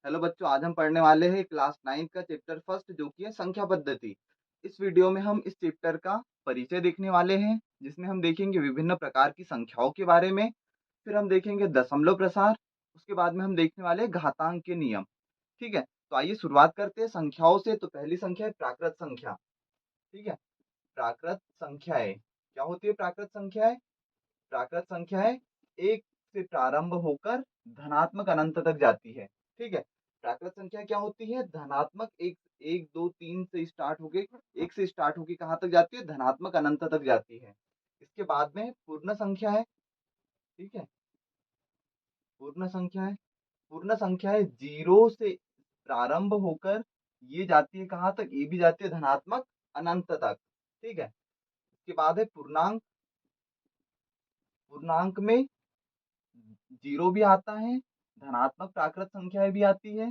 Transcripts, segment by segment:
Hello बच्चों, आज हम पढ़ने वाले हैं क्लास 9 का चैप्टर फर्स्ट जो कि है संख्या पद्धति। इस वीडियो में हम इस चैप्टर का परिचय देखने वाले हैं, जिसमें हम देखेंगे विभिन्न प्रकार की संख्याओं के बारे में। फिर हम देखेंगे दशमलव प्रसार। उसके बाद में हम देखने वाले हैं घातांक के नियम। ठीक है, तो आइए शुरुआत करते हैं संख्याओं से। तो पहली संख्या है प्राकृत संख्या। ठीक है, प्राकृत संख्याएं क्या होती है? प्राकृत संख्याएं, प्राकृत संख्याएं एक से प्रारंभ होकर धनात्मक अनंत तक जाती है। ठीक है, प्राकृत संख्या क्या होती है? धनात्मक एक, एक दो तीन से स्टार्ट होके, एक से स्टार्ट होके कहाँ तक जाती है? धनात्मक अनंत तक जाती है। इसके बाद में पूर्ण संख्या है। ठीक है, पूर्ण संख्या है, पूर्ण संख्या है जीरो से प्रारंभ होकर ये जाती है कहाँ तक? ये भी जाती है धनात्मक अनंत तक। ठीक है, इसके बाद है पूर्णांक। पूर्णांक में जीरो भी आता है, धनात्मक प्राकृत संख्याएं भी आती है।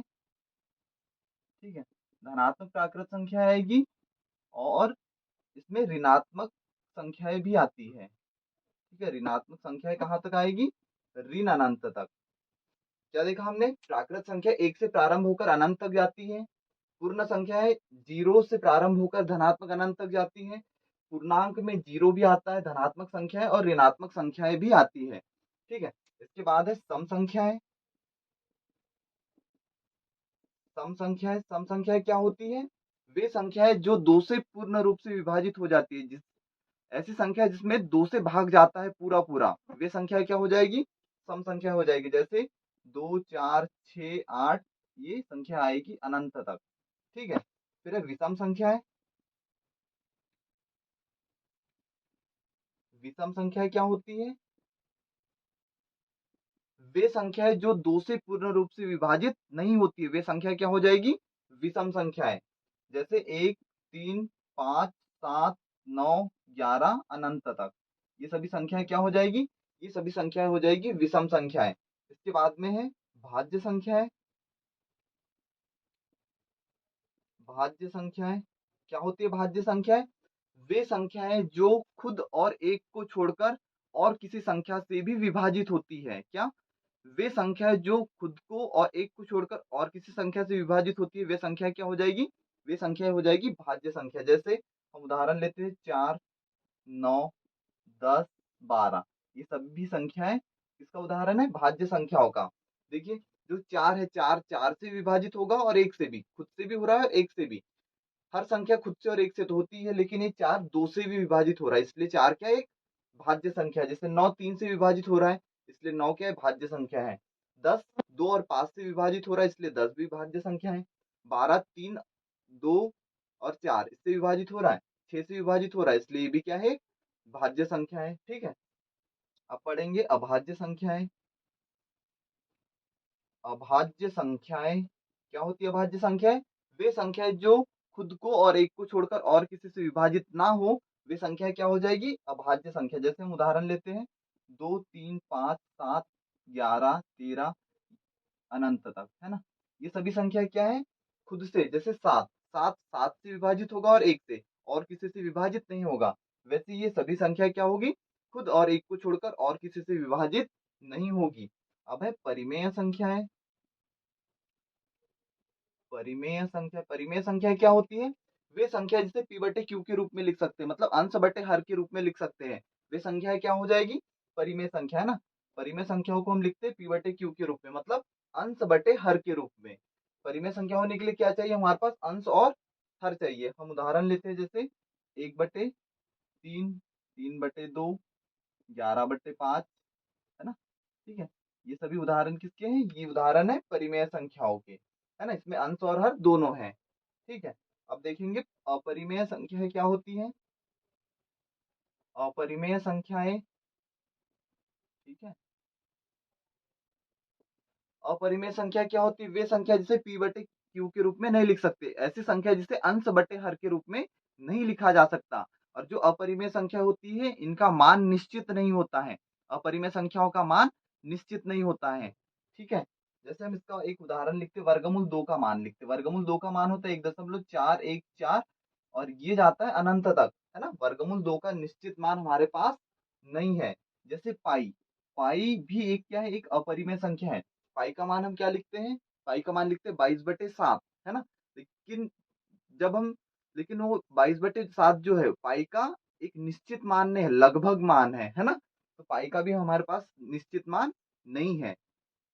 ठीक है, धनात्मक प्राकृत संख्या आएगी और इसमें ऋणात्मक संख्याएं भी आती है। ठीक है, ऋणात्मक संख्याएं कहाँ तक आएगी? ऋण अनंत तक। क्या देखा हमने? प्राकृत संख्या एक से प्रारंभ होकर अनंत तक जाती है। पूर्ण संख्या है जीरो से प्रारंभ होकर धनात्मक अनंत तक जाती है। पूर्णांक में जीरो भी आता है, धनात्मक संख्याएं और ऋणात्मक संख्याएं भी आती है। ठीक है, इसके बाद है सम संख्याएं। सम संख्याएं, सम संख्याएं क्या होती है? वे संख्याएं जो दो से पूर्ण रूप से विभाजित हो जाती है। जिस ऐसी संख्या जिसमें दो से भाग जाता है पूरा पूरा, वे संख्या क्या हो जाएगी? सम संख्या हो जाएगी। जैसे दो, चार, छ, आठ, ये संख्या आएगी अनंत तक। ठीक है, फिर है विषम संख्याएं। विषम संख्याएं क्या होती है? वे संख्याएं जो दो से पूर्ण रूप से विभाजित नहीं होती है, वे संख्या क्या हो जाएगी? विषम संख्याएं। जैसे एक, तीन, पांच, सात, नौ, 11 अनंत तक, ये सभी संख्याएं क्या हो जाएगी? ये सभी संख्याएं हो जाएगी विषम संख्याएं। इसके बाद में है भाज्य संख्याएं। भाज्य संख्याएं क्या होती है? भाज्य संख्याएं वे संख्याएं जो खुद और एक को छोड़कर और किसी संख्या से भी विभाजित होती है। क्या? वे संख्या जो खुद को और एक को छोड़कर और किसी संख्या से विभाजित होती है, वे संख्या क्या हो जाएगी? वे संख्या हो जाएगी भाज्य संख्या। जैसे हम उदाहरण लेते हैं, 4, 9, 10, 12, ये सभी संख्याएं किसका उदाहरण है? भाज्य संख्याओं का। देखिए, जो 4 है, 4 4 से विभाजित होगा और एक से भी, खुद से भी हो रहा है, एक से भी। हर संख्या खुद से और एक से तो होती है, लेकिन ये 4 2 से भी विभाजित हो रहा है, इसलिए 4 क्या है? एक भाज्य संख्या है। जैसे 9 3 से विभाजित हो रहा है, इसलिए 9 क्या है? भाज्य संख्या है। 10 2 और 5 से विभाजित हो रहा है, इसलिए 10 भी भाज्य संख्या है। 12 3 2 और 4 इससे विभाजित हो रहा है, 6 से विभाजित हो रहा है, इसलिए ये भी क्या है? भाज्य संख्या है। ठीक है, अब पढ़ेंगे अभाज्य संख्याएं। अभाज्य संख्याएं क्या होती है? अभाज्य संख्याएं वे संख्याएं जो खुद को और एक को छोड़कर और किसी से विभाजित ना हो, वे संख्या क्या हो जाएगी? अभाज्य संख्या। जैसे हम उदाहरण लेते हैं, 2 3 5 7 11 13 अनंत तक, है ना? ये सभी संख्या क्या है? खुद से। जैसे 7 7 7 से विभाजित होगा और एक से, और किसी से विभाजित नहीं होगा। वैसे ये सभी संख्या क्या होगी? खुद और एक को छोड़कर और किसी से विभाजित नहीं होगी। अब है परिमेय संख्याएं। परिमेय संख्या, परिमेय संख्या क्या होती है? वे संख्या जिसे p बटे q के रूप में लिख सकते हैं, मतलब अंश बटे हर के रूप में लिख सकते हैं। वे संख्या क्या हो जाएगी? परिमेय संख्या, है ना? परिमेय संख्याओं को हम लिखते हैं p बटे q के रूप में, मतलब अंश बटे हर के रूप में। परिमेय संख्या होने के लिए क्या चाहिए हमारे पास? अंश और हर चाहिए। हम उदाहरण लेते हैं, जैसे 1/3, 3/2, 11/5, है ना? ठीक है, ये सभी उदाहरण किसके हैं? ये उदाहरण है परिमेय संख्याओं के, है ना? इसमें अंश और हर दोनों हैं। ठीक है, अब देखेंगे अपरिमेय संख्याएं क्या होती हैं। अपरिमेय संख्याएं, ठीक है, अपरिमेय संख्या क्या होती है? वे संख्या जिसे p बटे q के रूप में नहीं लिख सकते, ऐसी संख्या जिसे अंश बटे हर के रूप में नहीं लिखा जा सकता। और जो अपरिमेय संख्या होती है, इनका मान निश्चित नहीं होता है। अपरिमेय संख्याओं का मान निश्चित नहीं होता है। ठीक है, जैसे हम इसका एक उदाहरण लिखते, वर्गमूल 2 का मान लिखते। वर्गमूल 2 का मान होता है 1.414 और ये जाता है अनंत तक, है ना? वर्गमूल 2 का निश्चित मान हमारे पास नहीं है। जैसे पाई, पाई भी एक क्या है? एक अपरिमेय संख्या है। पाई का मान हम क्या लिखते हैं? पाई का मान लिखते हैं 22/7, है ना। लेकिन जब हम लेकिन वो 22/7 जो है पाई का एक निश्चित मान नहीं है, लगभग मान है ना। तो पाई का भी हमारे पास निश्चित मान नहीं है।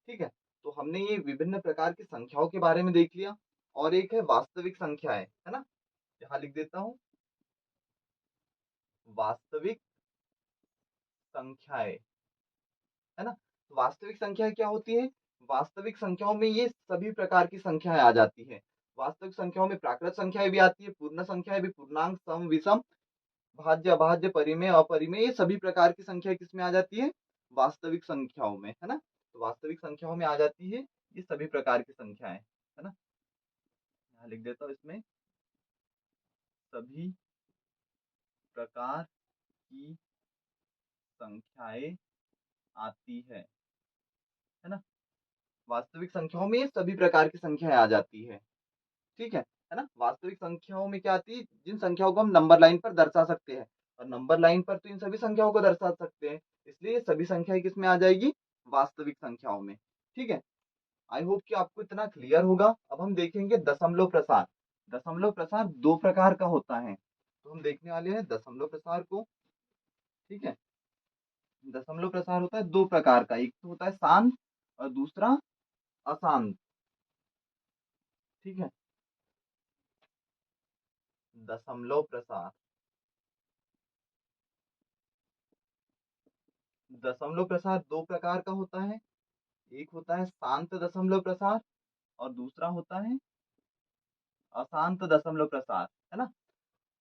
ठीक है, तो हमने ये विभिन्न प्रकार की संख्याओं के बारे में देख लिया। और एक है वास्तविक संख्या है ना। यहाँ लिख देता हूँ, वास्तविक संख्याएं, है ना। तो वास्तविक संख्याएं क्या होती है? वास्तविक संख्याओं में ये सभी प्रकार की संख्याएं आ जाती है। वास्तविक संख्याओं में प्राकृत संख्याएं भी आती है, पूर्ण संख्याएं भी, पूर्णांक, सम, विषम, भाज्य, अभाज्य, परिमेय, अपरिमेय, ये सभी प्रकार की संख्या किसमें आ जाती है? वास्तविक संख्याओं में, है ना। तो वास्तविक संख्याओं में आ जाती है ये सभी प्रकार की संख्याएं, है ना। यहाँ लिख देता हूँ इसमें, सभी प्रकार की संख्याएं आती है ना। वास्तविक संख्याओं में ये सभी प्रकार की संख्याएं आ जाती है। ठीक है ना। वास्तविक संख्याओं में क्या आती है? जिन संख्याओं को हम नंबर लाइन पर दर्शा सकते हैं, और नंबर लाइन पर तो इन सभी संख्याओं को दर्शा सकते हैं, इसलिए सभी संख्याएं किसमें आ जाएगी? वास्तविक संख्याओं में। ठीक है, आई होप कि आपको इतना क्लियर होगा। अब हम देखेंगे दशमलव प्रसार। दशमलव प्रसार दो प्रकार का होता है, तो हम देखने वाले हैं दशमलव प्रसार को। ठीक है, दशमलव प्रसार होता है दो प्रकार का, एक तो होता है शांत और दूसरा अशांत। ठीक है, दशमलव प्रसार, दशमलव प्रसार दो प्रकार का होता है। एक होता है शांत दशमलव प्रसार और दूसरा होता है अशांत दशमलव प्रसार, है ना।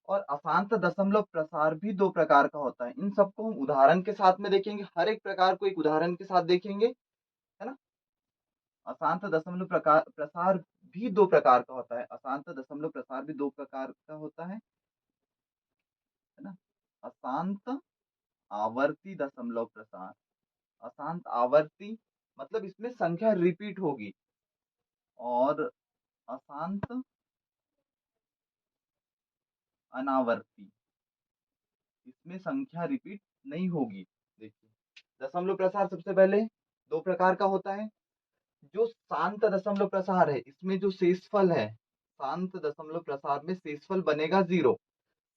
और अशांत दशमलव प्रसार भी दो प्रकार का होता है। इन सबको हम उदाहरण के साथ में देखेंगे, हर एक प्रकार को एक उदाहरण के साथ देखेंगे, है ना। अशांत दशमलव प्रसार भी दो प्रकार का होता है, अशांत दशमलव प्रसार भी दो प्रकार का होता है ना। अशांत आवर्ती दशमलव प्रसार, अशांत आवर्ती मतलब इसमें संख्या रिपीट होगी, और अशांत अनावर्ती, इसमें संख्या रिपीट नहीं होगी। देखिए, दशमलव प्रसार सबसे पहले दो प्रकार का होता है। जो शांत दशमलव प्रसार है, इसमें जो शेषफल है, शांत दशमलव प्रसार में शेषफल बनेगा 0।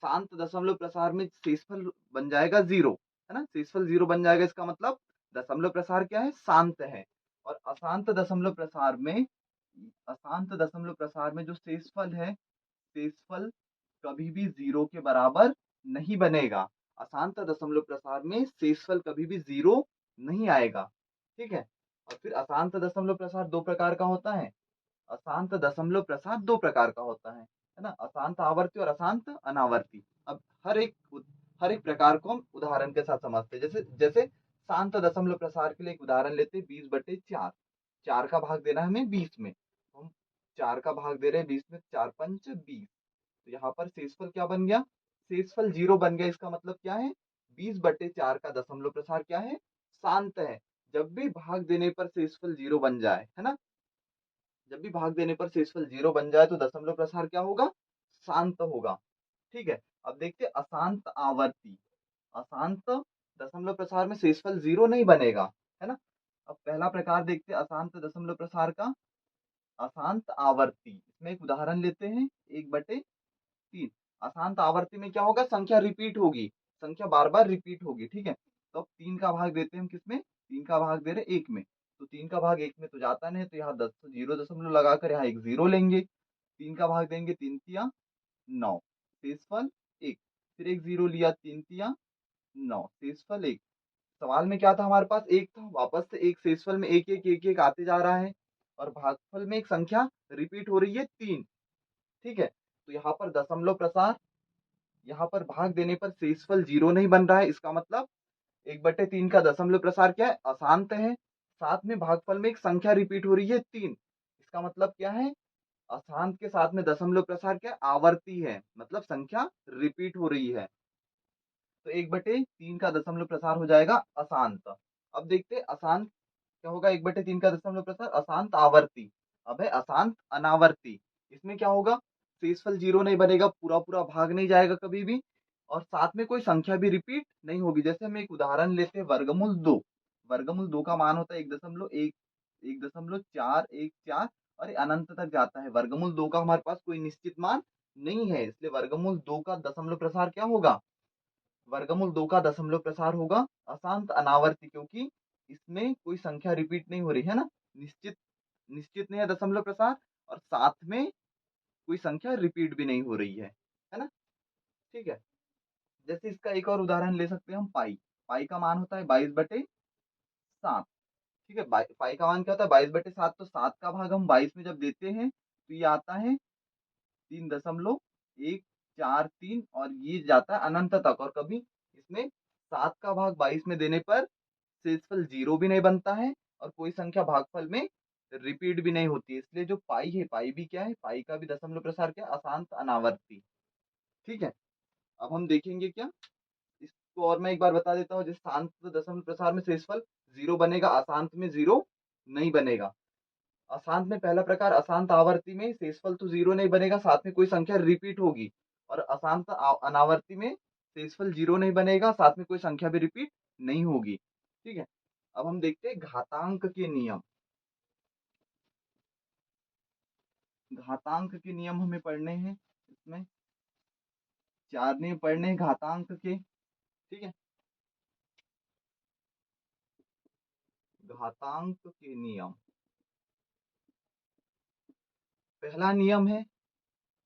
शांत दशमलव प्रसार में शेषफल बन जाएगा 0, है ना। शेषफल 0 बन जाएगा, इसका मतलब दशमलव प्रसार क्या है? शांत है। और अशांत दशमलव प्रसार में, अशांत दशमलव प्रसार में जो शेषफल है, शेषफल कभी भी 0 के बराबर नहीं बनेगा। अशांत दशमलव प्रसार में शेषफल कभी भी 0 नहीं आएगा। ठीक है, और फिर अशांत दशमलव प्रसार दो प्रकार का होता है। अशांत दशमलव प्रसार दो प्रकार का होता है ना। अशांत आवर्ती और अशांत अनावर्ती। अब हर एक प्रकार को हम उदाहरण के साथ समझते हैं। जैसे जैसे शांत दशमलव प्रसार के लिए एक उदाहरण लेते हैं, 20/4। 4 का भाग देना है हमें 20 में, हम 4 का भाग दे रहे हैं 20 में, 4 पंच 20। तो यहाँ पर शेषफल क्या बन गया? शेषफल 0 बन गया। इसका मतलब क्या है? 20/4 का दशमलव प्रसार क्या है? शांत है। जब भी भाग देने पर शेषफल 0 बन जाए, है ना, जब भी भाग देने पर शेषफल 0 बन जाए तो दशमलव प्रसार क्या होगा? शांत होगा। ठीक है, अब देखते हैं अशांत आवर्ती। अशांत दशमलव प्रसार में शेषफल 0 नहीं बनेगा, है ना। अब पहला प्रकार देखते हैं अशांत दशमलव प्रसार का, अशांत आवर्ती। इसमें एक उदाहरण लेते हैं, 1/3। अशांत आवर्ती में क्या होगा? संख्या रिपीट होगी, संख्या बार बार रिपीट होगी। ठीक है, तो अब 3 का भाग देते हैं हम किसमें? 3 का भाग दे रहे 1 में, तो 3 का भाग 1 में तो जाता नहीं, तो यहाँ 10 0 दशमलव लगाकर यहाँ एक 0 लेंगे। 3 का भाग देंगे 3 तिया 9, शेषफल 1। फिर एक 0 लिया, 3 तिया 9, शेषफल 1। सवाल में क्या था? हमारे पास एक था, वापस से एक शेषफल में एक एक एक एक आते जा रहा है, और भागफल में एक संख्या रिपीट हो रही है 3। ठीक है, तो यहाँ पर दशमलव प्रसार, यहाँ पर भाग देने पर शेषफल 0 नहीं बन रहा है, इसका मतलब 1/3 का दशमलव प्रसार क्या है? अशांत है। साथ में भागफल में एक संख्या रिपीट हो रही है 3, इसका मतलब क्या है? अशांत के साथ में दशमलव प्रसार क्या है? आवर्ती है, मतलब संख्या रिपीट हो रही है। तो 1/3 का दशमलव प्रसार हो जाएगा अशांत। अब देखते हैं अशांत क्या होगा? 1/3 का दशमलव प्रसार अशांत आवर्ती। अब है अशांत अनावर्ती। इसमें क्या होगा? शेषफल 0 नहीं बनेगा, पूरा पूरा भाग नहीं जाएगा कभी भी, और साथ में कोई संख्या भी रिपीट नहीं होगी। जैसे हम एक उदाहरण लेते हैं, वर्गमूल 2। वर्गमूल 2 का मान होता है 1.1 1.414, और ये अनंत तक जाता है। वर्गमूल 2 का हमारे पास कोई निश्चित मान नहीं है, इसलिए वर्गमूल 2 का दशमलव प्रसार क्या होगा? वर्गमूल 2 का दशमलव प्रसार होगा अशांत अनावर्ती, क्योंकि इसमें कोई संख्या रिपीट नहीं हो रही है ना, निश्चित निश्चित नहीं है दशमलव प्रसार, और साथ में कोई संख्या रिपीट भी नहीं हो रही है ना? ठीक है। जैसे इसका एक और उदाहरण ले सकते हैं हम, पाई। पाई का मान होता है 22/7। ठीक है, पाई का मान क्या होता है? 22/7। तो 7 का भाग हम 22 में जब देते हैं तो ये आता है 3.143, और ये जाता है अनंत तक। और कभी इसमें 7 का भाग 22 में देने पर शेषफल 0 भी नहीं बनता है, और कोई संख्या भागफल में रिपीट भी नहीं होती है। इसलिए जो पाई है, पाई भी क्या है? पाई का भी दशमलव प्रसार क्या है? अशांत अनावर्ती। ठीक है। अब हम देखेंगे क्या इसको, और मैं एक बार बता देता हूँ। जैसे शांत दशमलव प्रसार में शेषफल 0 बनेगा, अशांत में 0 नहीं बनेगा। अशांत में पहला प्रकार, अशांत आवर्ती में शेषफल तो 0 नहीं बनेगा, साथ में कोई संख्या रिपीट होगी। और अशांत अनावर्ती में शेषफल 0 नहीं बनेगा, साथ में कोई संख्या भी रिपीट नहीं होगी। ठीक है। अब हम देखते हैं घातांक के नियम। घातांक के नियम हमें पढ़ने हैं। इसमें 4 नियम पढ़ने हैं घातांक के। ठीक है। घातांक के नियम। पहला नियम है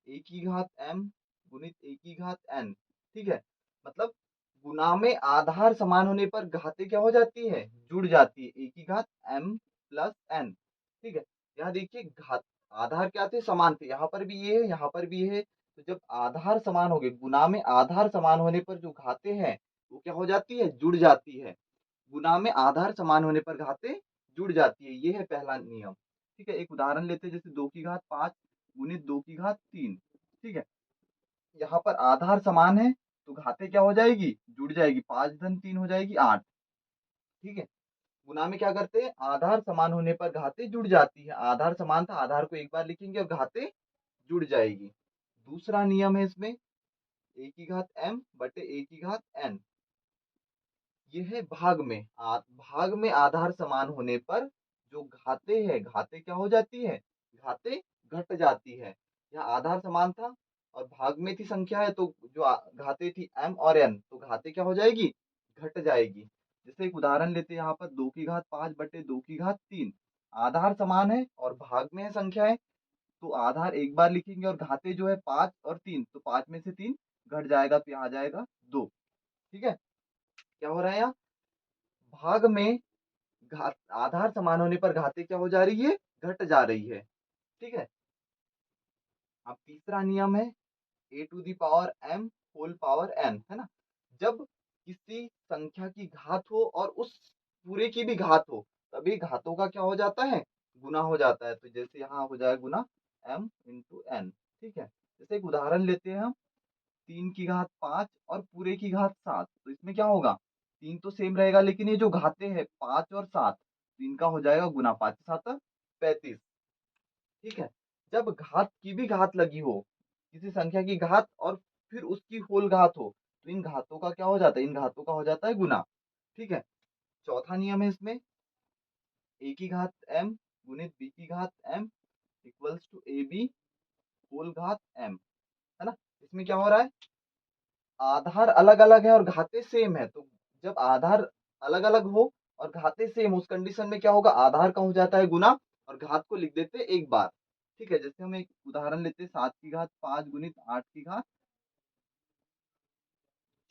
ए की घात m गुणित ए की घात n। ठीक है। मतलब गुणा में आधार समान होने पर घातें क्या हो जाती है? जुड़ जाती है। ए की घात m प्लस n। ठीक है। यहाँ देखिए घात आधार क्या थे? समान थे। यहाँ पर भी ये है, यहाँ पर भी ये है। तो जब आधार समान हो गए, गुणा में आधार समान होने पर जो घातें हैं वो क्या हो जाती है? जुड़ जाती है। गुणा में आधार समान होने पर घातें जुड़ जाती है, ये है पहला नियम। ठीक है। एक उदाहरण लेते हैं, जैसे 2 की घात 5 गुणित 2 की घात 3। ठीक है। यहाँ पर आधार समान है तो घातें क्या हो जाएगी? जुड़ जाएगी। 5 धन 3 हो जाएगी 8। ठीक है। गुणा में क्या करते हैं? आधार समान होने पर घातें जुड़ जाती है। आधार समान था, आधार को एक बार लिखेंगे और घातें जुड़ जाएगी। दूसरा नियम है इसमें, ए की घात m बटे ए की घात n। ये है भाग में। भाग में आधार समान होने पर जो घाते हैं, घाते क्या हो जाती है? घाते घट जाती है। यहाँ आधार समान था और भाग में थी संख्या है, तो जो घाते थी m और n, तो घाते क्या हो जाएगी? घट जाएगी। जैसे एक उदाहरण लेते हैं, यहाँ पर 2 की घात 5 बटे 2 की घात 3। आधार समान है और भाग में है संख्या है, तो आधार एक बार लिखेंगे और घाते जो है 5 और 3, तो 5 में से 3 घट जाएगा, तो यहाँ आ जाएगा 2। ठीक है। क्या हो रहा है यहाँ? भाग में घात आधार समान होने पर घाते क्या हो जा रही है? घट जा रही है। ठीक है। अब तीसरा नियम है A to the power m whole power n, है ना? जब किसी संख्या की घात हो और उस पूरे की भी घात हो, तभी घातों का क्या हो जाता है? गुना हो जाता है। तो जैसे यहाँ हो जाएगा गुना m इंटू n। ठीक है। जैसे एक उदाहरण लेते हैं हम, 3 की घात 5 और पूरे की घात 7। तो इसमें क्या होगा? 3 तो सेम रहेगा, लेकिन ये जो घाते हैं 5 और 7, तो इनका हो जाएगा गुना। 5 7 35। ठीक है। जब घात की भी घात लगी हो, किसी संख्या की घात और फिर उसकी होल घात हो, तो इन घातों का क्या हो जाता है? इन घातों का हो जाता है गुना। ठीक है। चौथा नियम है इसमें, ए की घात m गुणित बी की घात m equals to A B whole घात m, है ना? इसमें क्या हो रहा है? आधार अलग अलग है और घाते सेम है, तो जब आधार अलग अलग हो और घाते सेम, उस कंडीशन में क्या होगा? आधार का हो जाता है गुना और घात को लिख देते एक बार। ठीक है। जैसे हम एक उदाहरण लेते हैं, 7 की घात 5 गुणित 8 की घात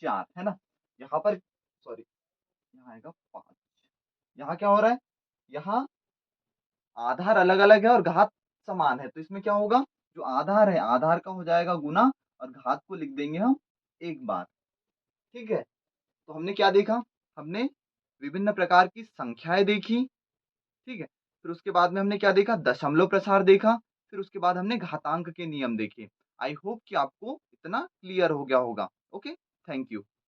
4, है ना? यहाँ पर सॉरी, यहाँ आएगा 5। यहाँ क्या हो रहा है? यहाँ आधार अलग अलग है और घात समान है, तो इसमें क्या होगा? जो आधार है, आधार का हो जाएगा गुना और घात को लिख देंगे हम एक बार। ठीक है। तो हमने क्या देखा? हमने विभिन्न प्रकार की संख्याएं देखी। ठीक है। फिर उसके बाद में हमने क्या देखा? दशमलव प्रसार देखा। फिर उसके बाद हमने घातांक के नियम देखे। आई होप कि आपको इतना क्लियर हो गया होगा। Okay, thank you.